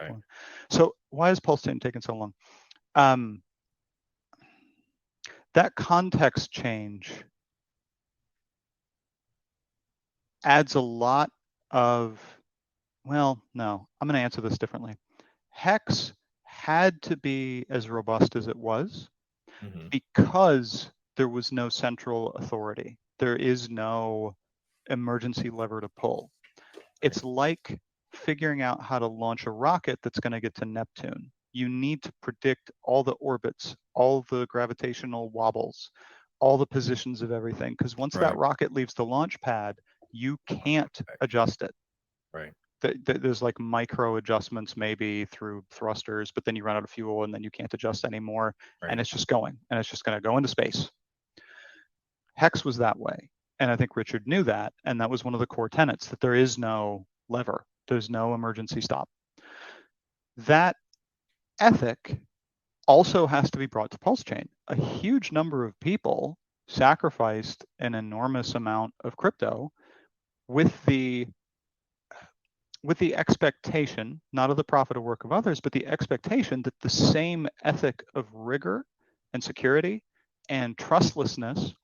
Right. long. So why is Pulsechain taking so long? That context change adds a lot of, well, no, I'm going to answer this differently. Hex had to be as robust as it was because there was no central authority. There is no emergency lever to pull. It's like figuring out how to launch a rocket that's going to get to Neptune. You need to predict all the orbits, all the gravitational wobbles, all the positions of everything, because once that rocket leaves the launch pad, you can't adjust it. Right. There's like micro adjustments maybe through thrusters, but then you run out of fuel and then you can't adjust anymore, and it's just going, and it's just going to go into space. Hex was that way, and I think Richard knew that, and that was one of the core tenets, that there is no lever, there's no emergency stop. That ethic also has to be brought to Pulsechain. A huge number of people sacrificed an enormous amount of crypto with the expectation, not of the profit or work of others, but the expectation that the same ethic of rigor and security and trustlessness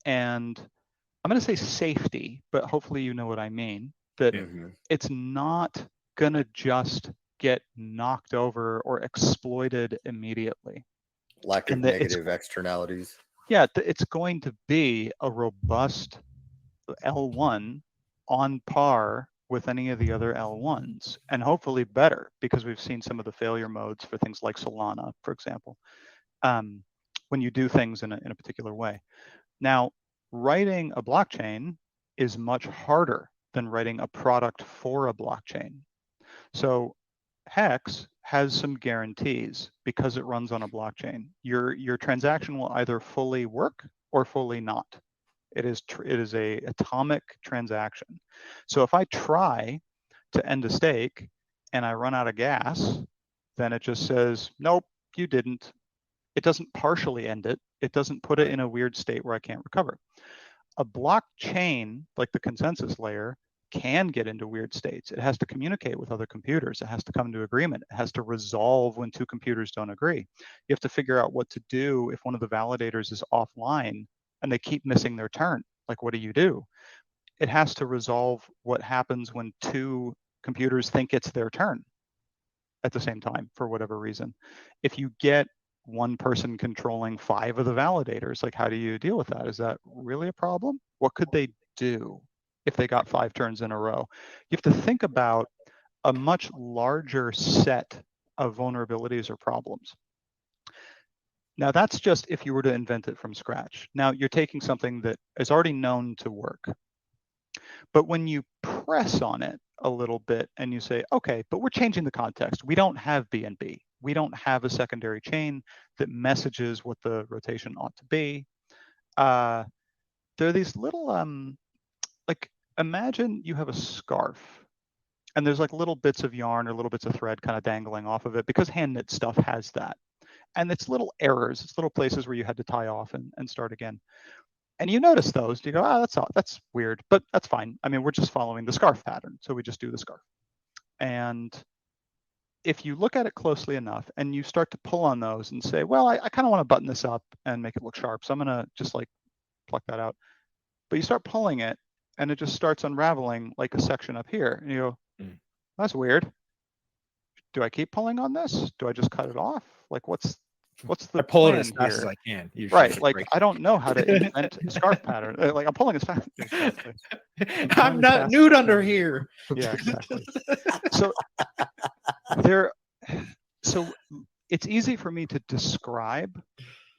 and, I'm going to say safety, but hopefully you know what I mean, that it's not going to just get knocked over or exploited immediately. Lack of negative externalities. Yeah, it's going to be a robust L1 on par with any of the other L1s, and hopefully better, because we've seen some of the failure modes for things like Solana, for example, when you do things in a particular way. Now, writing a blockchain is much harder than writing a product for a blockchain. So Hex has some guarantees because it runs on a blockchain. Your transaction will either fully work or fully not. It is a atomic transaction. So if I try to end a stake and I run out of gas, then it just says, nope, you didn't. It doesn't partially end it. It doesn't put it in a weird state where I can't recover. A blockchain, like the consensus layer, can get into weird states. It has to communicate with other computers. It has to come to agreement. It has to resolve when two computers don't agree. You have to figure out what to do if one of the validators is offline and they keep missing their turn. Like, what do? It has to resolve what happens when two computers think it's their turn at the same time for whatever reason. If you get one person controlling 5 of the validators, like, how do you deal with that? Is that really a problem? What could they do if they got 5 turns in a row? You have to think about a much larger set of vulnerabilities or problems. Now, that's just if you were to invent it from scratch. Now, you're taking something that is already known to work. But when you press on it a little bit and you say, okay, but we're changing the context. We don't have BNB. We don't have a secondary chain that messages what the rotation ought to be. There are these little, like, imagine you have a scarf and there's like little bits of yarn or little bits of thread kind of dangling off of it, because hand knit stuff has that. And it's little errors, it's little places where you had to tie off and start again. And you notice those, you go, that's weird, but that's fine. I mean, we're just following the scarf pattern, so we just do the scarf. And if you look at it closely enough and you start to pull on those and say, well, I kind of want to button this up and make it look sharp, so I'm gonna just like pluck that out. But you start pulling it and it just starts unraveling like a section up here. And you go, that's weird. Do I keep pulling on this? Do I just cut it off? Like, what's the I pull it plan as fast as here? I can. Right, like, I don't know how to invent a scarf pattern. Like, I'm pulling as fast. Exactly. I'm not nude under here. Yeah, exactly. So it's easy for me to describe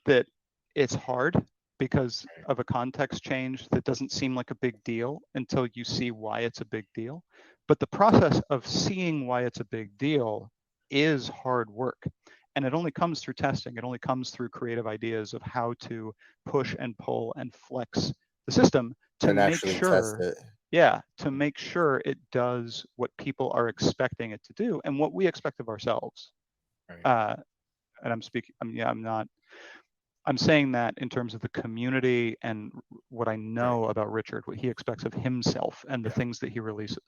that it's hard because of a context change that doesn't seem like a big deal until you see why it's a big deal. But the process of seeing why it's a big deal is hard work. And it only comes through testing. It only comes through creative ideas of how to push and pull and flex the system to make sure, to make sure it does what people are expecting it to do and what we expect of ourselves. And I'm speaking, I'm saying that in terms of the community and what I know about Richard, what he expects of himself and the things that he releases.